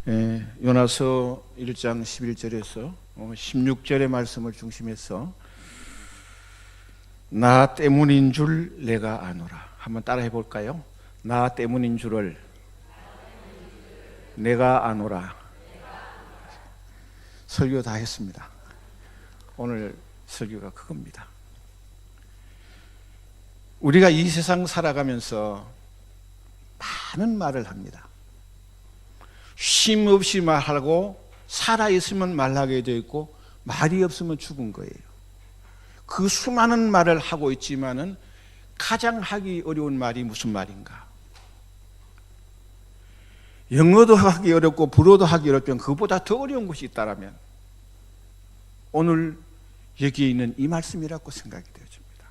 요나서 1장 11절에서 16절의 말씀을 중심해서 나 때문인 줄 내가 아노라. 한번 따라해 볼까요? 나 때문인 줄을 내가 아노라. 설교 다 했습니다. 오늘 설교가 그겁니다. 우리가 이 세상 살아가면서 많은 말을 합니다. 쉼 없이 말하고 살아있으면 말하게 되어 있고 말이 없으면 죽은 거예요. 그 수많은 말을 하고 있지만은 가장 하기 어려운 말이 무슨 말인가? 영어도 하기 어렵고 불어도 하기 어렵지만 그보다 더 어려운 것이 있다면 오늘 여기에 있는 이 말씀이라고 생각이 되어집니다.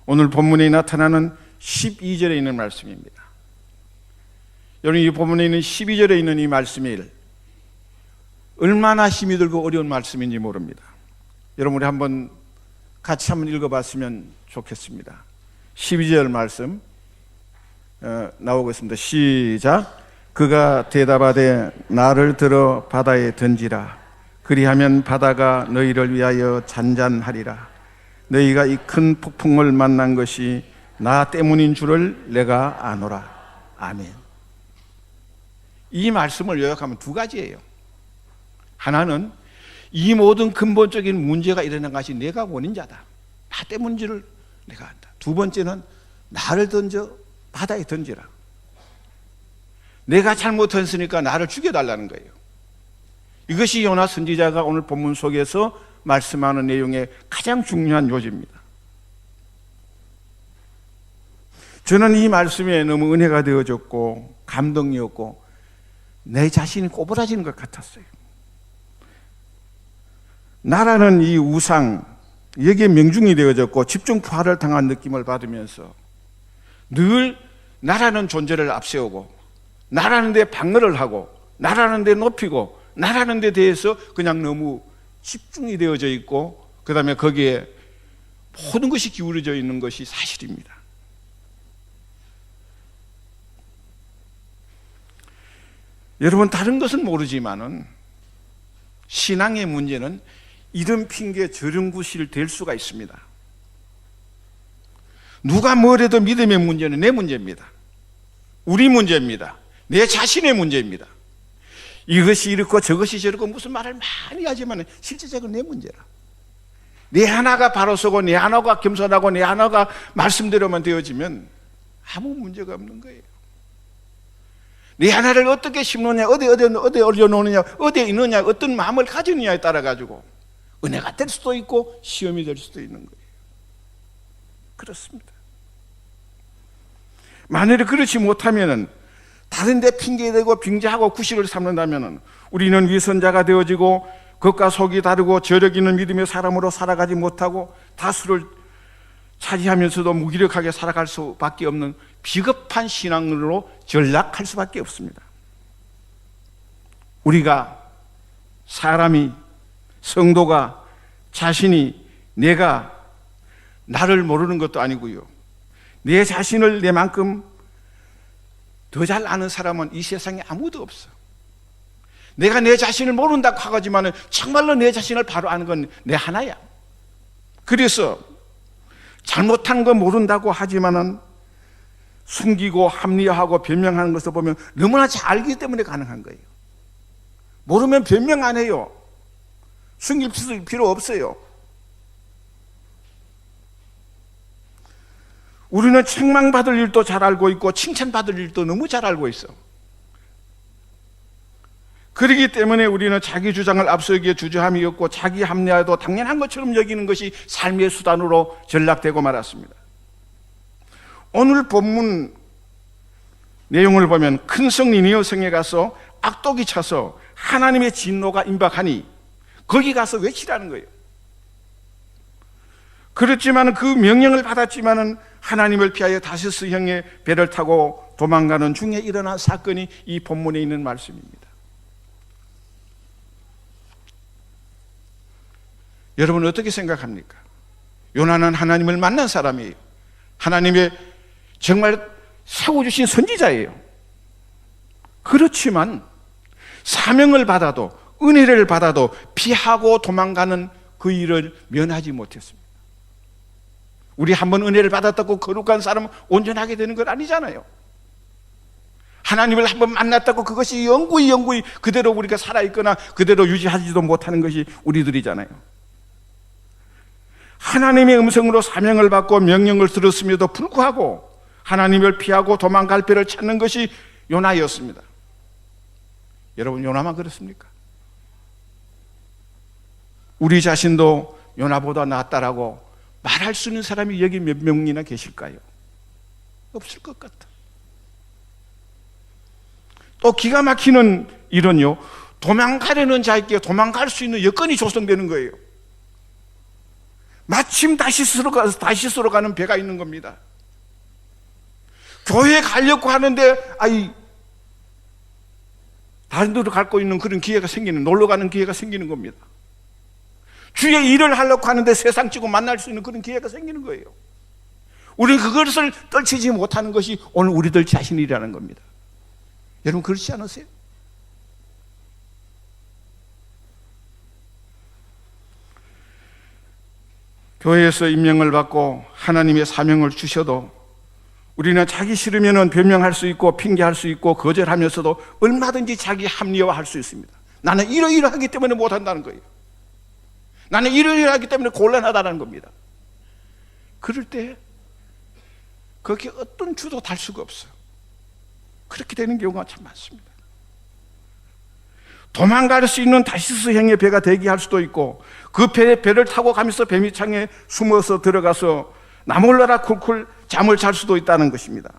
오늘 본문에 나타나는 12절에 있는 말씀입니다. 여러분, 이 본문에 있는 12절에 있는 이 말씀이 얼마나 힘이 들고 어려운 말씀인지 모릅니다. 여러분, 우리 같이 한번 읽어봤으면 좋겠습니다. 12절 말씀 나오겠습니다. 시작. 그가 대답하되 나를 들어 바다에 던지라. 그리하면 바다가 너희를 위하여 잔잔하리라. 너희가 이 큰 폭풍을 만난 것이 나 때문인 줄을 내가 아노라. 아멘. 이 말씀을 요약하면 두 가지예요. 하나는 이 모든 근본적인 문제가 일어난 것이 내가 원인자다. 나 때문인 줄을 내가 안다. 두 번째는 나를 바다에 던지라. 내가 잘못했으니까 나를 죽여달라는 거예요. 이것이 요나 선지자가 오늘 본문 속에서 말씀하는 내용의 가장 중요한 요지입니다. 저는 이 말씀에 너무 은혜가 되어졌고 감동이었고 내 자신이 꼬부라지는 것 같았어요. 나라는 이 우상, 여기에 명중이 되어졌고 집중포화를 당한 느낌을 받으면서 늘 나라는 존재를 앞세우고 나라는 데 방어를 하고 나라는 데 높이고 나라는 데 대해서 그냥 너무 집중이 되어져 있고 그 다음에 거기에 모든 것이 기울어져 있는 것이 사실입니다. 여러분, 다른 것은 모르지만은 신앙의 문제는 이런 핑계 저런 구실 될 수가 있습니다. 누가 뭐래도 믿음의 문제는 내 문제입니다. 우리 문제입니다. 내 자신의 문제입니다. 이것이 이렇고 저것이 저렇고 무슨 말을 많이 하지만 실제적으로 내 문제라. 내 하나가 바로 서고 내 하나가 겸손하고 내 하나가 말씀대로만 되어지면 아무 문제가 없는 거예요. 내 하나를 어떻게 심느냐, 어디 올려놓느냐, 어디에 있느냐, 어떤 마음을 가지느냐에 따라 가지고 은혜가 될 수도 있고 시험이 될 수도 있는 거예요. 그렇습니다. 만약에 그렇지 못하면은 다른 데 핑계대고 빙자하고 구실을 삼는다면은 우리는 위선자가 되어지고 겉과 속이 다르고 저력 있는 믿음의 사람으로 살아가지 못하고 다수를 차지하면서도 무기력하게 살아갈 수밖에 없는 비겁한 신앙으로 전락할 수밖에 없습니다. 우리가 사람이 성도가 자신이 내가 나를 모르는 것도 아니고요. 내 자신을 내만큼 더 잘 아는 사람은 이 세상에 아무도 없어. 내가 내 자신을 모른다고 하지만 정말로 내 자신을 바로 아는 건 내 하나야. 그래서 잘못한 거 모른다고 하지만은 숨기고 합리화하고 변명하는 것을 보면 너무나 잘 알기 때문에 가능한 거예요. 모르면 변명 안 해요. 숨길 필요 없어요. 우리는 책망받을 일도 잘 알고 있고 칭찬받을 일도 너무 잘 알고 있어. 그렇기 때문에 우리는 자기 주장을 앞서기에 주저함이 없고 자기 합리화도 당연한 것처럼 여기는 것이 삶의 수단으로 전락되고 말았습니다. 오늘 본문 내용을 보면 큰 성 니느웨 성에 가서 악독이 차서 하나님의 진노가 임박하니 거기 가서 외치라는 거예요. 그렇지만 그 명령을 받았지만은 하나님을 피하여 다시스 형의 배를 타고 도망가는 중에 일어난 사건이 이 본문에 있는 말씀입니다. 여러분 어떻게 생각합니까? 요나는 하나님을 만난 사람이에요. 하나님의 정말 세워주신 선지자예요. 그렇지만 사명을 받아도, 은혜를 받아도 피하고 도망가는 그 일을 면하지 못했습니다. 우리 한번 은혜를 받았다고 거룩한 사람은 온전하게 되는 건 아니잖아요. 하나님을 한번 만났다고 그것이 영구히 그대로 우리가 살아있거나 그대로 유지하지도 못하는 것이 우리들이잖아요. 하나님의 음성으로 사명을 받고 명령을 들었음에도 불구하고 하나님을 피하고 도망갈 배를 찾는 것이 요나였습니다. 여러분, 요나만 그렇습니까? 우리 자신도 요나보다 낫다라고 말할 수 있는 사람이 여기 몇 명이나 계실까요? 없을 것 같아. 또 기가 막히는 일은요, 도망가려는 자에게 도망갈 수 있는 여건이 조성되는 거예요. 마침 다시스로 가는 배가 있는 겁니다. 교회에 가려고 하는데 다른 데로 갈 거 있는 그런 기회가 생기는, 놀러 가는 기회가 생기는 겁니다. 주의 일을 하려고 하는데 세상 치고 만날 수 있는 그런 기회가 생기는 거예요. 우리는 그것을 떨치지 못하는 것이 오늘 우리들 자신이라는 겁니다. 여러분, 그렇지 않으세요? 교회에서 임명을 받고 하나님의 사명을 주셔도 우리는 자기 싫으면 변명할 수 있고 핑계할 수 있고 거절하면서도 얼마든지 자기 합리화할 수 있습니다. 나는 이러이러하기 때문에 못한다는 거예요. 나는 이러이러하기 때문에 곤란하다는 겁니다. 그럴 때 거기에 어떤 주도 달 수가 없어요. 그렇게 되는 경우가 참 많습니다. 도망갈 수 있는 다시스형의 배가 대기할 수도 있고 그 배를 타고 가면서 배밑창에 숨어서 들어가서 나몰라라 쿨쿨 잠을 잘 수도 있다는 것입니다.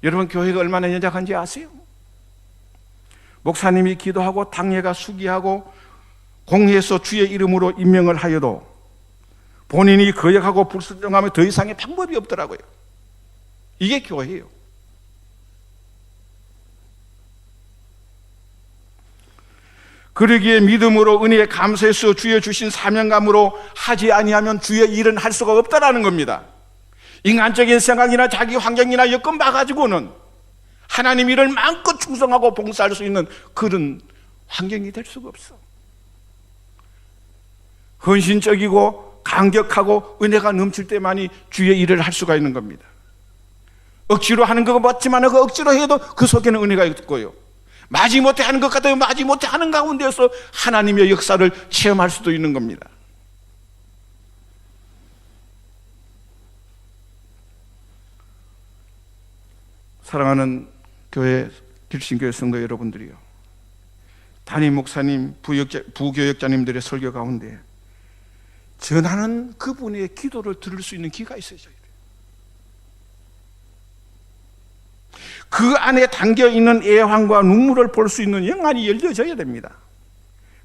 여러분, 교회가 얼마나 연약한지 아세요? 목사님이 기도하고 당회가 수기하고 공회에서 주의 이름으로 임명을 하여도 본인이 거역하고 불순종하면 더 이상의 방법이 없더라고요. 이게 교회예요. 그러기에 믿음으로 은혜에 감사해서 주의 주신 사명감으로 하지 아니하면 주의 일은 할 수가 없다라는 겁니다. 인간적인 생각이나 자기 환경이나 여건 봐가지고는 하나님 일을 마음껏 충성하고 봉사할 수 있는 그런 환경이 될 수가 없어. 헌신적이고 강격하고 은혜가 넘칠 때만이 주의 일을 할 수가 있는 겁니다. 억지로 하는 거 맞지만 그 억지로 해도 그 속에는 은혜가 있고요. 마지못해 하는 것 같아요. 마지못해 하는 가운데서 하나님의 역사를 체험할 수도 있는 겁니다. 사랑하는 교회 길신교회 성도 여러분들이요, 담임 목사님, 부교역자님들의 설교 가운데 전하는 그분의 기도를 들을 수 있는 귀가 있어야죠. 그 안에 담겨있는 애환과 눈물을 볼 수 있는 영안이 열려져야 됩니다.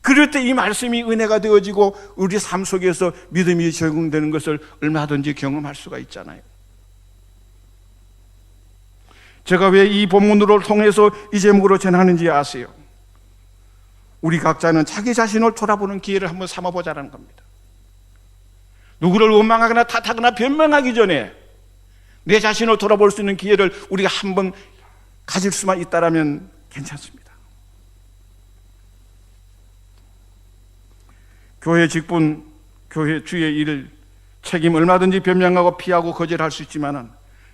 그럴 때 이 말씀이 은혜가 되어지고 우리 삶 속에서 믿음이 적용되는 것을 얼마든지 경험할 수가 있잖아요. 제가 왜 이 본문으로 통해서 이 제목으로 전하는지 아세요? 우리 각자는 자기 자신을 돌아보는 기회를 한번 삼아보자는 겁니다. 누구를 원망하거나 탓하거나 변명하기 전에 내 자신을 돌아볼 수 있는 기회를 우리가 한번 가질 수만 있다면 괜찮습니다. 교회 직분, 교회 주의 일, 책임 얼마든지 변명하고 피하고 거절할 수 있지만은,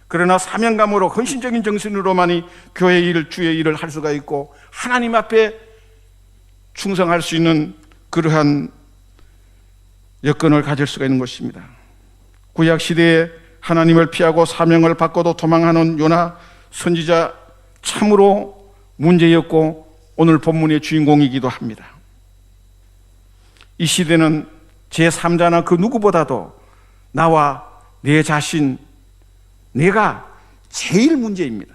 그러나 사명감으로 헌신적인 정신으로만이 교회 일, 주의 일을 할 수가 있고 하나님 앞에 충성할 수 있는 그러한 여건을 가질 수가 있는 것입니다. 구약 시대에 하나님을 피하고 사명을 받고도 도망하는 요나 선지자, 참으로 문제였고 오늘 본문의 주인공이기도 합니다. 이 시대는 제3자나 그 누구보다도 나와 내 자신, 내가 제일 문제입니다.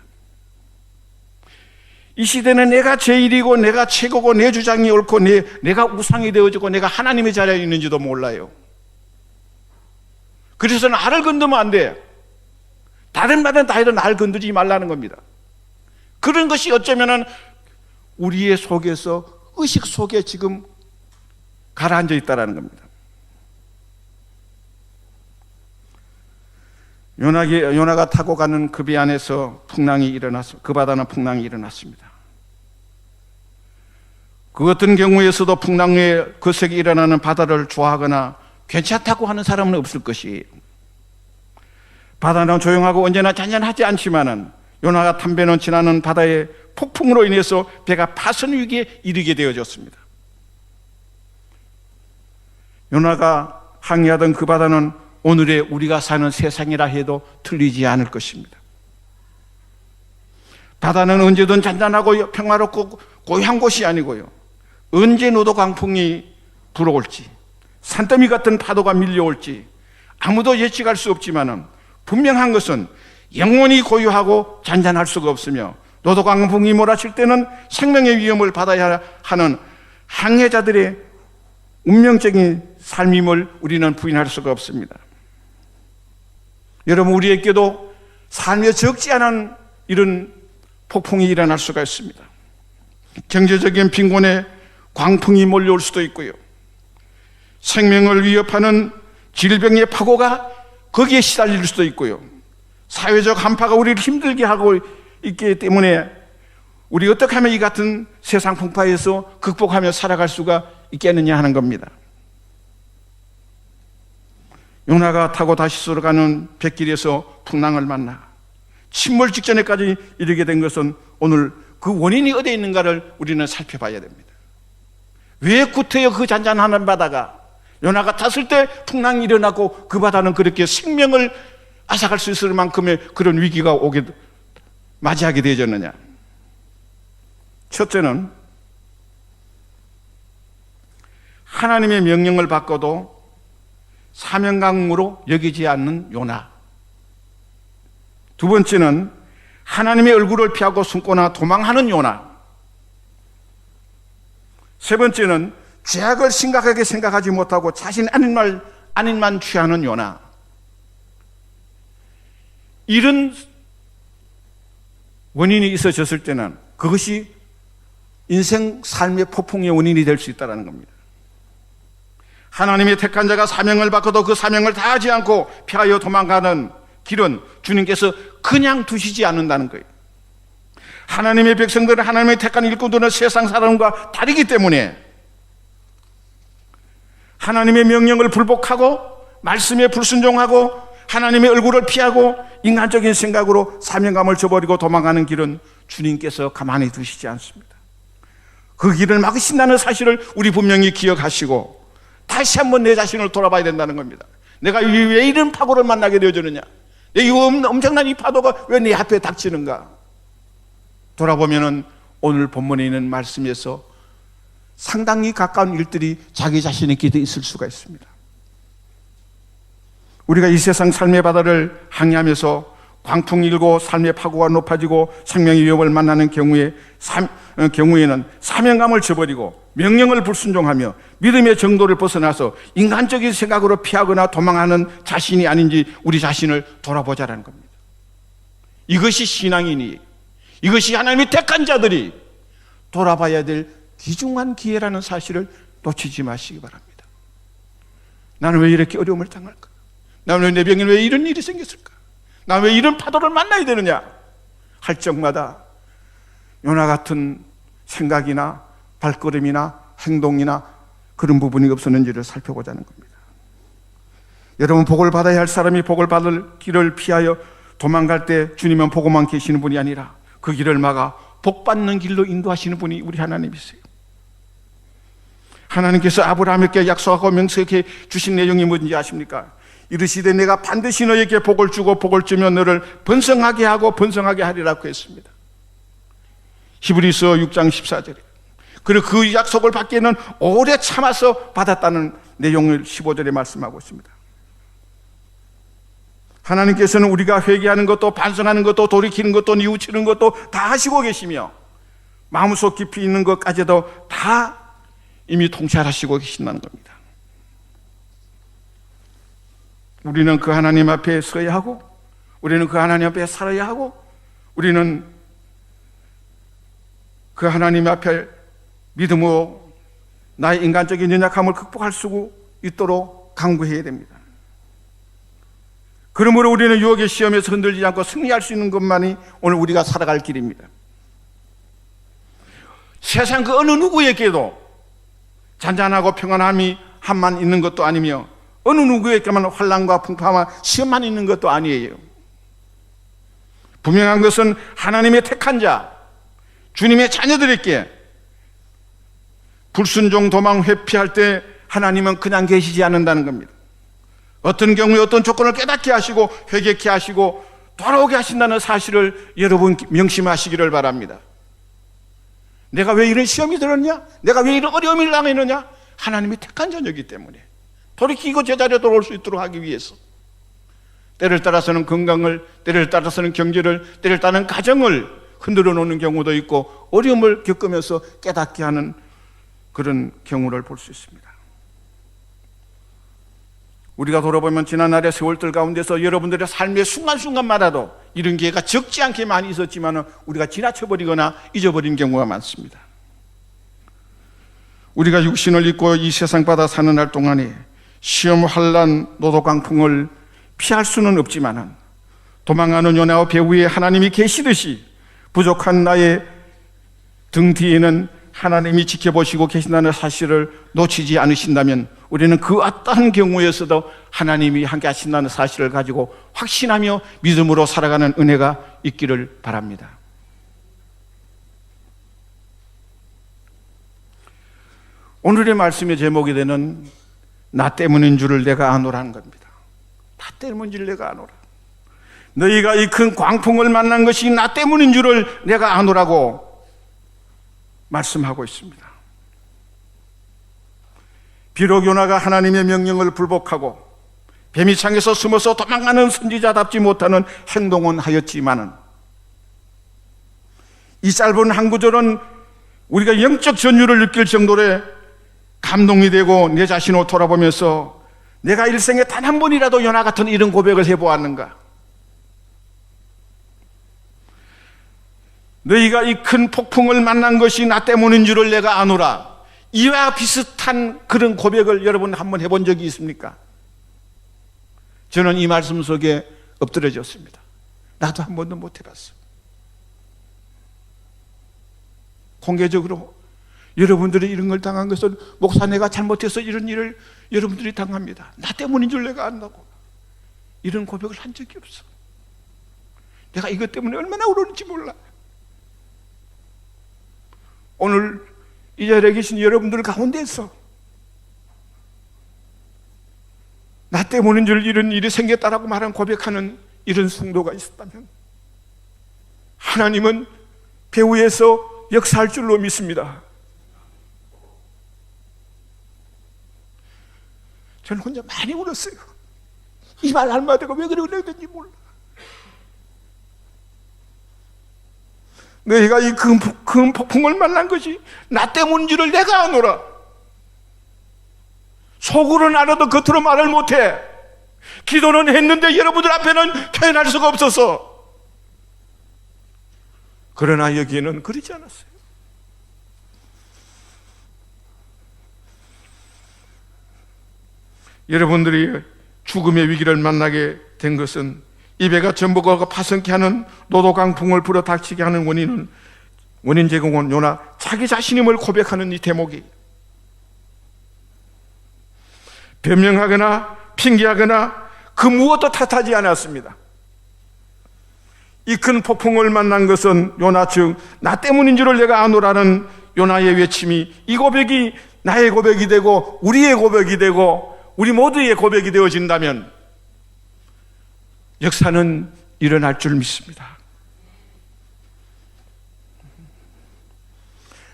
이 시대는 내가 제일이고 내가 최고고 내 주장이 옳고 내가 우상이 되어지고 내가 하나님의 자리에 있는지도 몰라요. 그래서 나를 건드면 안 돼. 다른 말은 다 해도 나를 건드리지 말라는 겁니다. 그런 것이 어쩌면은 우리의 속에서, 의식 속에 지금 가라앉아 있다는 겁니다. 요나가 타고 가는 그 배 안에서 풍랑이 일어났습니다. 그 바다는 풍랑이 일어났습니다. 그 어떤 경우에서도 풍랑에 거세게 일어나는 바다를 좋아하거나 괜찮다고 하는 사람은 없을 것이에요. 바다는 조용하고 언제나 잔잔하지 않지만은 요나가 담배 넘치는 바다의 폭풍으로 인해서 배가 파손 위기에 이르게 되어졌습니다. 요나가 항해하던 그 바다는 오늘의 우리가 사는 세상이라 해도 틀리지 않을 것입니다. 바다는 언제든 잔잔하고 평화롭고 고요한 곳이 아니고요, 언제 노도 강풍이 불어올지, 산더미 같은 파도가 밀려올지 아무도 예측할 수 없지만은 분명한 것은 영원히 고요하고 잔잔할 수가 없으며 노도 강풍이 몰아칠 때는 생명의 위험을 받아야 하는 항해자들의 운명적인 삶임을 우리는 부인할 수가 없습니다. 여러분, 우리에게도 삶에 적지 않은 이런 폭풍이 일어날 수가 있습니다. 경제적인 빈곤에 광풍이 몰려올 수도 있고요, 생명을 위협하는 질병의 파고가 거기에 시달릴 수도 있고요, 사회적 한파가 우리를 힘들게 하고 있기 때문에 우리 어떻게 하면 이 같은 세상 풍파에서 극복하며 살아갈 수가 있겠느냐 하는 겁니다. 요나가 타고 다시스로 가는 뱃길에서 풍랑을 만나 침몰 직전에까지 이르게 된 것은 오늘 그 원인이 어디에 있는가를 우리는 살펴봐야 됩니다. 왜 구태여 그 잔잔한 바다가 요나가 탔을 때 풍랑이 일어나고 그 바다는 그렇게 생명을 앗아갈 수 있을 만큼의 그런 위기가 맞이하게 되어졌느냐? 첫째는 하나님의 명령을 받고도 사명감으로 여기지 않는 요나. 두 번째는 하나님의 얼굴을 피하고 숨거나 도망하는 요나. 세 번째는 죄악을 심각하게 생각하지 못하고 자신 아닌 만 취하는 요나. 이런 원인이 있어졌을 때는 그것이 인생 삶의 폭풍의 원인이 될 수 있다는 겁니다. 하나님의 택한 자가 사명을 받고도 그 사명을 다하지 않고 피하여 도망가는 길은 주님께서 그냥 두시지 않는다는 거예요. 하나님의 백성들은, 하나님의 택한 일꾼들은 세상 사람과 다르기 때문에 하나님의 명령을 불복하고 말씀에 불순종하고 하나님의 얼굴을 피하고 인간적인 생각으로 사명감을 저버리고 도망가는 길은 주님께서 가만히 두시지 않습니다. 그 길을 막으신다는 사실을 우리 분명히 기억하시고 다시 한번 내 자신을 돌아봐야 된다는 겁니다. 내가 왜 이런 파고를 만나게 되어지느냐? 이 엄청난 이 파도가 왜 내 앞에 닥치는가? 돌아보면은 오늘 본문에 있는 말씀에서 상당히 가까운 일들이 자기 자신에게도 있을 수가 있습니다. 우리가 이 세상 삶의 바다를 항해하면서 광풍이 일고 삶의 파고가 높아지고 생명의 위협을 만나는 경우에는 사명감을 저버리고 명령을 불순종하며 믿음의 정도를 벗어나서 인간적인 생각으로 피하거나 도망하는 자신이 아닌지 우리 자신을 돌아보자라는 겁니다. 이것이 신앙이니, 이것이 하나님이 택한 자들이 돌아봐야 될 귀중한 기회라는 사실을 놓치지 마시기 바랍니다. 나는 왜 이렇게 어려움을 당할까? 나는 왜 내 병에 왜 이런 일이 생겼을까? 나는 왜 이런 파도를 만나야 되느냐? 할 적마다 요나 같은 생각이나 발걸음이나 행동이나 그런 부분이 없었는지를 살펴보자는 겁니다. 여러분, 복을 받아야 할 사람이 복을 받을 길을 피하여 도망갈 때 주님은 보고만 계시는 분이 아니라 그 길을 막아 복 받는 길로 인도하시는 분이 우리 하나님이세요. 하나님께서 아브라함에게 약속하고 명세해 주신 내용이 뭔지 아십니까? 이르시되 내가 반드시 너에게 복을 주고 복을 주며 너를 번성하게 하고 번성하게 하리라고 했습니다. 히브리서 6장 14절에. 그리고 그 약속을 받기에는 오래 참아서 받았다는 내용을 15절에 말씀하고 있습니다. 하나님께서는 우리가 회개하는 것도 반성하는 것도 돌이키는 것도 뉘우치는 것도 다 하시고 계시며 마음속 깊이 있는 것까지도 다 이미 통찰하시고 계신다는 겁니다. 우리는 그 하나님 앞에 서야 하고, 우리는 그 하나님 앞에 살아야 하고, 우리는 그 하나님 앞에 믿음으로 나의 인간적인 연약함을 극복할 수 있도록 강구해야 됩니다. 그러므로 우리는 유혹의 시험에서 흔들리지 않고 승리할 수 있는 것만이 오늘 우리가 살아갈 길입니다. 세상 그 어느 누구에게도 잔잔하고 평안함이 한만 있는 것도 아니며 어느 누구에게만 환난과 풍파와 시험만 있는 것도 아니에요. 분명한 것은 하나님의 택한 자, 주님의 자녀들에게 불순종 도망 회피할 때 하나님은 그냥 계시지 않는다는 겁니다. 어떤 경우에 어떤 조건을 깨닫게 하시고 회개케 하시고 돌아오게 하신다는 사실을 여러분 명심하시기를 바랍니다. 내가 왜 이런 시험이 들었냐? 내가 왜 이런 어려움을 당했느냐? 하나님이 택한 자녀이기 때문에 돌이키고 제자리에 돌아올 수 있도록 하기 위해서 때를 따라서는 건강을, 때를 따라서는 경제를, 때를 따르는 가정을 흔들어 놓는 경우도 있고 어려움을 겪으면서 깨닫게 하는 그런 경우를 볼 수 있습니다. 우리가 돌아보면 지난날의 세월들 가운데서 여러분들의 삶의 순간순간마다도 이런 기회가 적지 않게 많이 있었지만 우리가 지나쳐버리거나 잊어버린 경우가 많습니다. 우리가 육신을 입고 이 세상 바다 사는 날 동안에 시험, 환난, 노도, 강풍을 피할 수는 없지만 도망가는 요나와 배후에 하나님이 계시듯이 부족한 나의 등 뒤에는 하나님이 지켜보시고 계신다는 사실을 놓치지 않으신다면 우리는 그 어떠한 경우에서도 하나님이 함께 하신다는 사실을 가지고 확신하며 믿음으로 살아가는 은혜가 있기를 바랍니다. 오늘의 말씀의 제목이 되는 나 때문인 줄을 내가 아노라는 겁니다. 나 때문인 줄 내가 아노라. 너희가 이 큰 광풍을 만난 것이 나 때문인 줄을 내가 아노라고 말씀하고 있습니다. 비록 요나가 하나님의 명령을 불복하고 뱀이 창에서 숨어서 도망가는 선지자답지 못하는 행동은 하였지만은 이 짧은 한 구절은 우리가 영적 전율을 느낄 정도로 감동이 되고 내 자신을 돌아보면서 내가 일생에 단 한 번이라도 요나 같은 이런 고백을 해보았는가? 너희가 이 큰 폭풍을 만난 것이 나 때문인 줄을 내가 아노라. 이와 비슷한 그런 고백을 여러분 한번 해본 적이 있습니까? 저는 이 말씀 속에 엎드려졌습니다. 나도 한 번도 못 해봤어. 공개적으로 여러분들이 이런 걸 당한 것은 목사 내가 잘못해서 이런 일을 여러분들이 당합니다. 나 때문인 줄 내가 안다고. 이런 고백을 한 적이 없어. 내가 이것 때문에 얼마나 울었는지 몰라. 오늘 이 자리에 계신 여러분들 가운데서 나 때문인 줄 이런 일이 생겼다라고 말한 고백하는 이런 성도가 있었다면 하나님은 배후에서 역사할 줄로 믿습니다. 저는 혼자 많이 울었어요. 이 말 할마디가 왜 그래 그랬는지 몰라. 너희가 이 큰 폭풍을 만난 것이 나 때문인 줄을 내가 아노라. 속으로는 알아도 겉으로 말을 못해. 기도는 했는데 여러분들 앞에는 표현할 수가 없어서. 그러나 여기에는 그러지 않았어요. 여러분들이 죽음의 위기를 만나게 된 것은 이 배가 전복하고 파성케 하는 노도 강풍을 불어닥치게 하는 원인 제공은 요나 자기 자신임을 고백하는 이 대목이 변명하거나 핑계하거나 그 무엇도 탓하지 않았습니다. 이 큰 폭풍을 만난 것은 요나 즉 나 때문인 줄을 내가 아노라는 요나의 외침이 이 고백이 나의 고백이 되고 우리의 고백이 되고 우리 모두의 고백이 되어진다면 역사는 일어날 줄 믿습니다.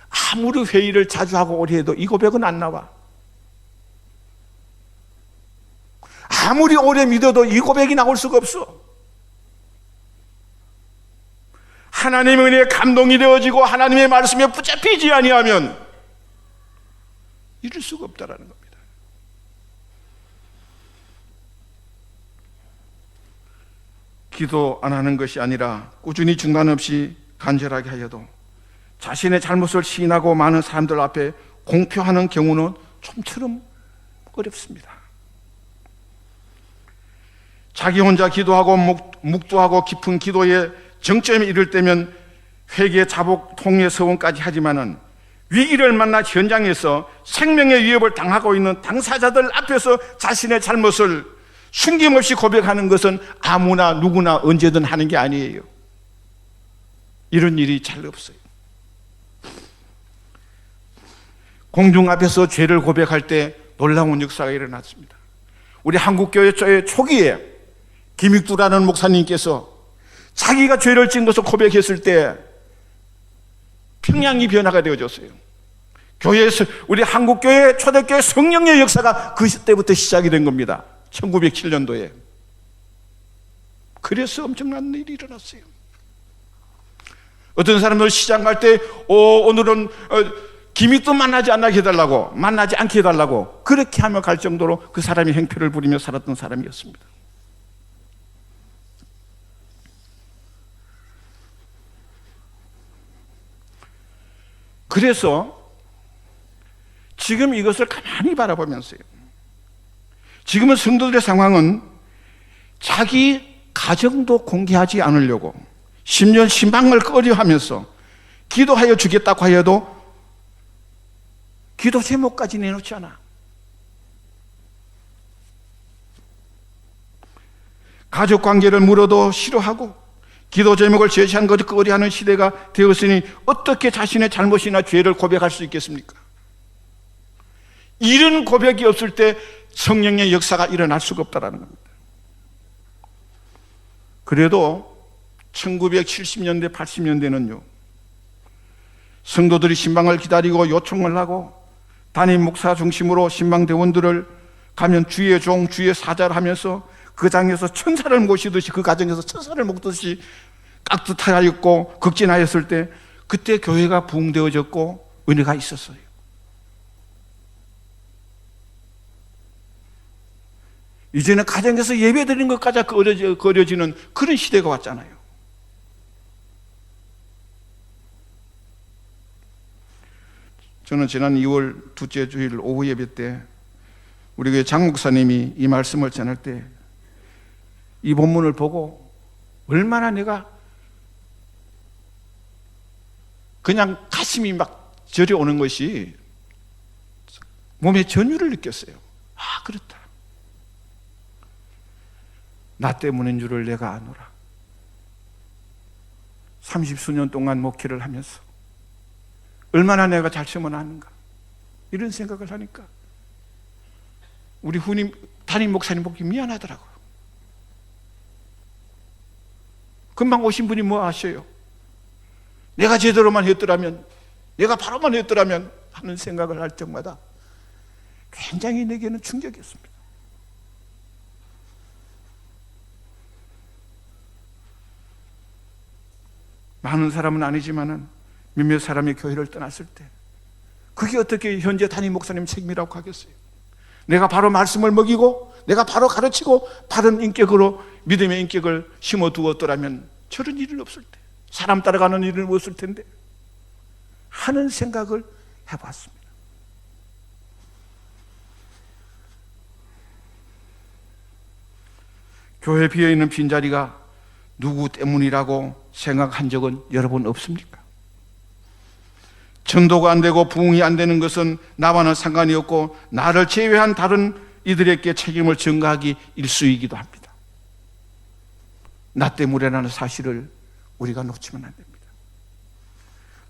아무리 회의를 자주 하고 오래 해도 이 고백은 안 나와. 아무리 오래 믿어도 이 고백이 나올 수가 없어. 하나님의 은혜에 감동이 되어지고 하나님의 말씀에 붙잡히지 아니하면 이룰 수가 없다라는 겁니다. 기도 안 하는 것이 아니라 꾸준히 중단 없이 간절하게 하여도 자신의 잘못을 시인하고 많은 사람들 앞에 공표하는 경우는 좀처럼 어렵습니다. 자기 혼자 기도하고 묵도하고 깊은 기도에 정점에 이를 때면 회개, 자복, 통례, 서원까지 하지만은 위기를 만나 현장에서 생명의 위협을 당하고 있는 당사자들 앞에서 자신의 잘못을 숨김없이 고백하는 것은 아무나 누구나 언제든 하는 게 아니에요. 이런 일이 잘 없어요. 공중 앞에서 죄를 고백할 때 놀라운 역사가 일어났습니다. 우리 한국교회 초기에 김익두라는 목사님께서 자기가 죄를 지은 것을 고백했을 때 평양이 변화가 되어졌어요. 교회에서 우리 한국교회 초대교회 성령의 역사가 그때부터 시작이 된 겁니다. 1907년도에. 그래서 엄청난 일이 일어났어요. 어떤 사람들 시장 갈 때 오늘은 김익두 만나지 않게 해달라고 그렇게 하며 갈 정도로 그 사람이 행패를 부리며 살았던 사람이었습니다. 그래서 지금 이것을 가만히 바라보면서요, 지금은 성도들의 상황은 자기 가정도 공개하지 않으려고 10년 신방을 꺼려하면서 기도하여 주겠다고 하여도 기도 제목까지 내놓지 않아. 가족 관계를 물어도 싫어하고 기도 제목을 제시한 것을 꺼려하는 시대가 되었으니 어떻게 자신의 잘못이나 죄를 고백할 수 있겠습니까? 이런 고백이 없을 때 성령의 역사가 일어날 수가 없다는 겁니다. 그래도 1970년대, 80년대는요, 성도들이 신방을 기다리고 요청을 하고 담임 목사 중심으로 신방대원들을 가면 주의 종, 주의 사자를 하면서 그 장에서 천사를 모시듯이, 그 가정에서 천사를 먹듯이 깍듯하였고 극진하였을 때 그때 교회가 부흥되어졌고 은혜가 있었어요. 이제는 가정에서 예배 드리는 것까지 거려지는 그런 시대가 왔잖아요. 저는 지난 2월 둘째 주일 오후 예배 때 우리 교회 장 목사님이 이 말씀을 전할 때 이 본문을 보고 얼마나 내가 그냥 가슴이 막 저려오는 것이 몸에 전율을 느꼈어요. 아, 그렇다. 나 때문인 줄을 내가 아노라. 30수년 동안 목회를 하면서 얼마나 내가 잘못을 하는가, 이런 생각을 하니까 우리 후임 담임 목사님 보기 미안하더라고요. 금방 오신 분이 뭐 아셔요? 내가 제대로만 했더라면, 내가 바로만 했더라면 하는 생각을 할 적마다 굉장히 내게는 충격이었습니다. 많은 사람은 아니지만은 몇몇 사람이 교회를 떠났을 때 그게 어떻게 현재 담임 목사님 책임이라고 하겠어요? 내가 바로 말씀을 먹이고 내가 바로 가르치고 바른 인격으로 믿음의 인격을 심어두었더라면 저런 일은 없을 때, 사람 따라가는 일은 없을 텐데 하는 생각을 해봤습니다. 교회 비어있는 빈자리가 누구 때문이라고 생각한 적은 여러분 없습니까? 전도가 안 되고 부흥이 안 되는 것은 나와는 상관이 없고 나를 제외한 다른 이들에게 책임을 전가하기 일쑤이기도 합니다. 나 때문이라는 사실을 우리가 놓치면 안 됩니다.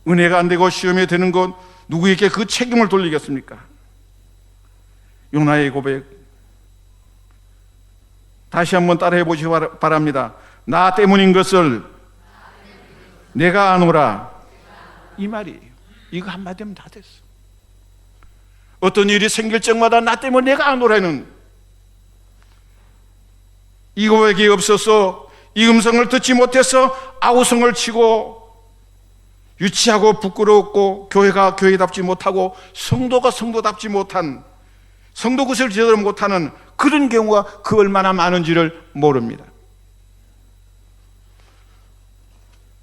은혜가 안 되고 시험에 드는 것, 누구에게 그 책임을 돌리겠습니까? 요나의 고백 다시 한번 따라해 보시기 바랍니다. 나 때문인 것을 내가 아노라, 이 말이에요. 이거 한마디면 다 됐어. 어떤 일이 생길 적마다 나 때문에 내가 아노라는 이 고백이 없어서, 이 음성을 듣지 못해서 아우성을 치고 유치하고 부끄럽고 교회가 교회답지 못하고 성도가 성도답지 못한, 성도 구실을 제대로 못하는 그런 경우가 그 얼마나 많은지를 모릅니다.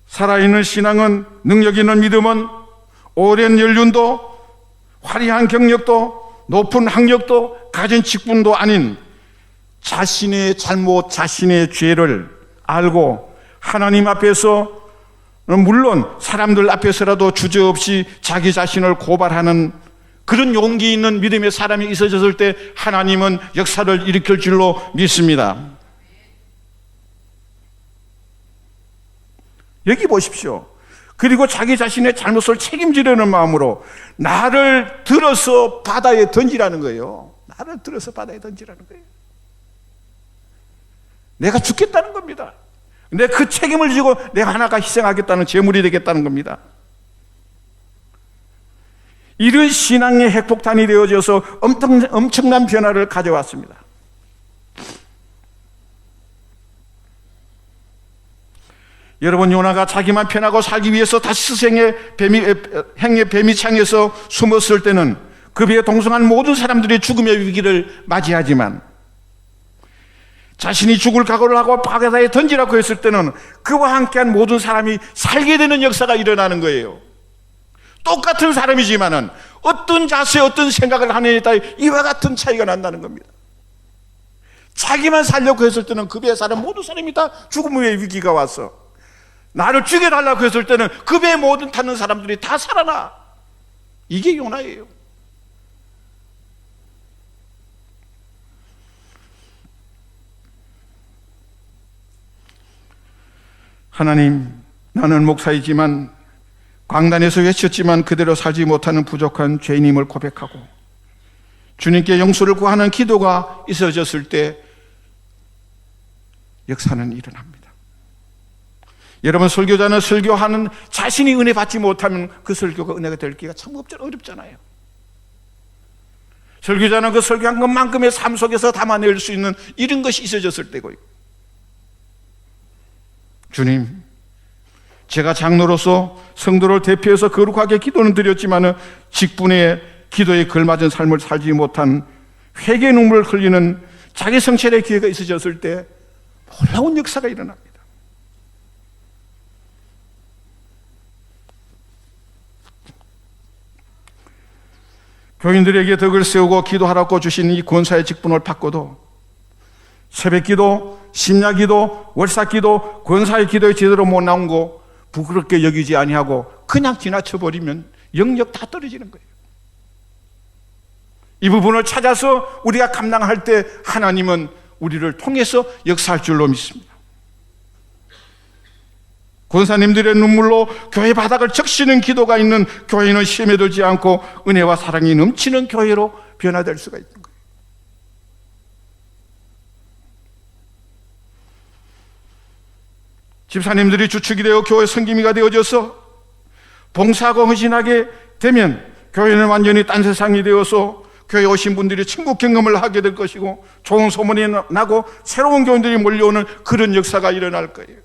살아있는 신앙은, 능력 있는 믿음은 오랜 연륜도 화려한 경력도 높은 학력도 가진 직분도 아닌 자신의 잘못, 자신의 죄를 알고 하나님 앞에서 물론 사람들 앞에서라도 주저없이 자기 자신을 고발하는 그런 용기 있는 믿음의 사람이 있어졌을 때 하나님은 역사를 일으킬 줄로 믿습니다. 여기 보십시오. 그리고 자기 자신의 잘못을 책임지려는 마음으로 나를 들어서 바다에 던지라는 거예요. 나를 들어서 바다에 던지라는 거예요. 내가 죽겠다는 겁니다. 근데 그 책임을 지고 내가 하나가 희생하겠다는, 제물이 되겠다는 겁니다. 이런 신앙의 핵폭탄이 되어져서 엄청난 변화를 가져왔습니다. 여러분, 요나가 자기만 편하고 살기 위해서 다시 스생의 행의 뱀이창에서 숨었을 때는 그 배에 동성한 모든 사람들이 죽음의 위기를 맞이하지만 자신이 죽을 각오를 하고 바다에 던지라고 했을 때는 그와 함께한 모든 사람이 살게 되는 역사가 일어나는 거예요. 똑같은 사람이지만은 어떤 자세, 어떤 생각을 하느냐에 따라 이와 같은 차이가 난다는 겁니다. 자기만 살려고 했을 때는 그 배에 사는 모든 사람이 다 죽음의 위기가 와서, 나를 죽여달라고 했을 때는 그 배에 모든 타는 사람들이 다 살아나. 이게 요나예요. 하나님, 나는 목사이지만 광단에서 외쳤지만 그대로 살지 못하는 부족한 죄인임을 고백하고 주님께 용서를 구하는 기도가 있어졌을 때 역사는 일어납니다. 여러분, 설교자는 설교하는 자신이 은혜 받지 못하면 그 설교가 은혜가 될 기가 참 어렵잖아요. 설교자는 그 설교한 것만큼의 삶 속에서 담아낼 수 있는 이런 것이 있어졌을 때고요. 주님, 제가 장로로서 성도를 대표해서 거룩하게 기도는 드렸지만 직분의 기도에 걸맞은 삶을 살지 못한 회개의 눈물을 흘리는 자기 성찰의 기회가 있어졌을 때 놀라운 역사가 일어납니다. 교인들에게 덕을 세우고 기도하라고 주신 이 권사의 직분을 받고도 새벽기도, 심야기도, 월사기도, 권사의 기도에 제대로 못 나온 거 부끄럽게 여기지 아니하고 그냥 지나쳐버리면 영역 다 떨어지는 거예요. 이 부분을 찾아서 우리가 감당할 때 하나님은 우리를 통해서 역사할 줄로 믿습니다. 권사님들의 눈물로 교회 바닥을 적시는 기도가 있는 교회는 시험에 들지 않고 은혜와 사랑이 넘치는 교회로 변화될 수가 있는 거예요. 집사님들이 주축이 되어 교회 성김이가 되어져서 봉사하고 헌신하게 되면 교회는 완전히 딴 세상이 되어서 교회 오신 분들이 천국 경험을 하게 될 것이고 좋은 소문이 나고 새로운 교인들이 몰려오는 그런 역사가 일어날 거예요.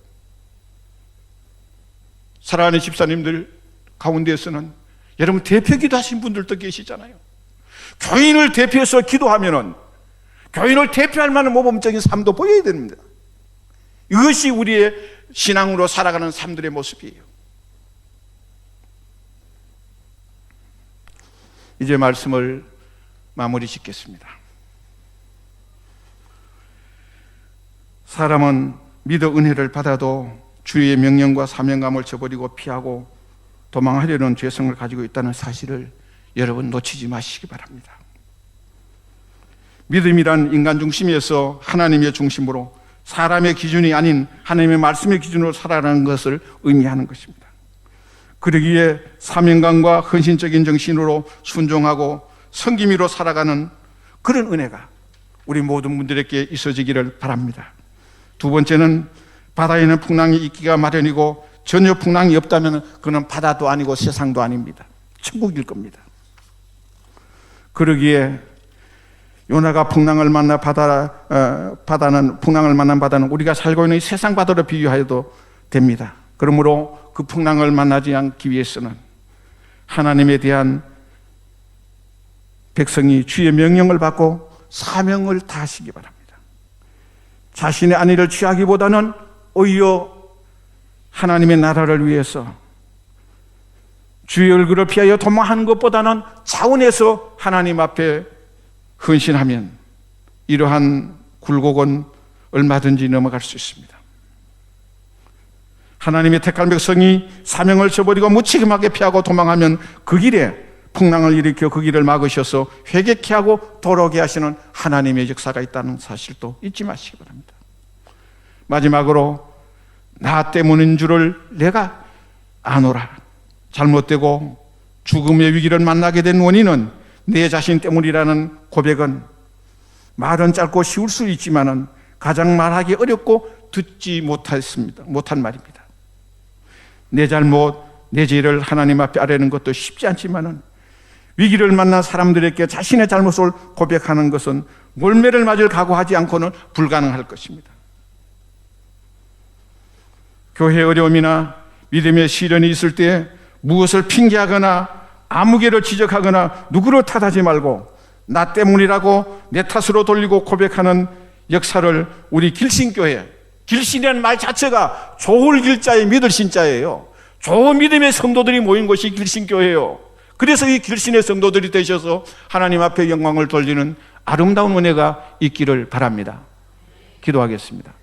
사랑하는 집사님들 가운데에서는 여러분 대표기도 하신 분들도 계시잖아요. 교인을 대표해서 기도하면은 교인을 대표할 만한 모범적인 삶도 보여야 됩니다. 이것이 우리의 신앙으로 살아가는 삶들의 모습이에요. 이제 말씀을 마무리 짓겠습니다. 사람은 믿어 은혜를 받아도 주의 명령과 사명감을 저버리고 피하고 도망하려는 죄성을 가지고 있다는 사실을 여러분 놓치지 마시기 바랍니다. 믿음이란 인간 중심에서 하나님의 중심으로 사람의 기준이 아닌 하나님의 말씀의 기준으로 살아가는 것을 의미하는 것입니다. 그러기에 사명감과 헌신적인 정신으로 순종하고 성김이로 살아가는 그런 은혜가 우리 모든 분들에게 있어지기를 바랍니다. 두 번째는 바다에는 풍랑이 있기가 마련이고 전혀 풍랑이 없다면 그는 바다도 아니고 세상도 아닙니다. 천국일 겁니다. 그러기에 요나가 풍랑을 만나 풍랑을 만난 바다는 우리가 살고 있는 이 세상 바다로 비유해도 됩니다. 그러므로 그 풍랑을 만나지 않기 위해서는 하나님에 대한 백성이 주의 명령을 받고 사명을 다하시기 바랍니다. 자신의 안위를 취하기보다는 오히려 하나님의 나라를 위해서 주의 얼굴을 피하여 도망하는 것보다는 자원해서 하나님 앞에 헌신하면 이러한 굴곡은 얼마든지 넘어갈 수 있습니다. 하나님의 택한 백성이 사명을 저버리고 무책임하게 피하고 도망하면 그 길에 풍랑을 일으켜 그 길을 막으셔서 회개케 하고 돌아오게 하시는 하나님의 역사가 있다는 사실도 잊지 마시기 바랍니다. 마지막으로 나 때문인 줄을 내가 아노라. 잘못되고 죽음의 위기를 만나게 된 원인은 내 자신 때문이라는 고백은 말은 짧고 쉬울 수 있지만은 가장 말하기 어렵고 듣지 못한 말입니다. 내 잘못, 내 죄를 하나님 앞에 아뢰는 것도 쉽지 않지만은 위기를 만난 사람들에게 자신의 잘못을 고백하는 것은 몰매를 맞을 각오하지 않고는 불가능할 것입니다. 교회 어려움이나 믿음의 시련이 있을 때 무엇을 핑계하거나 아무개를 지적하거나 누구를 탓하지 말고 나 때문이라고 내 탓으로 돌리고 고백하는 역사를 우리 길신교회, 길신이라는 말 자체가 좋을 길자에 믿을 신자예요. 좋은 믿음의 성도들이 모인 곳이 길신교회예요. 그래서 이 길신의 성도들이 되셔서 하나님 앞에 영광을 돌리는 아름다운 은혜가 있기를 바랍니다. 기도하겠습니다.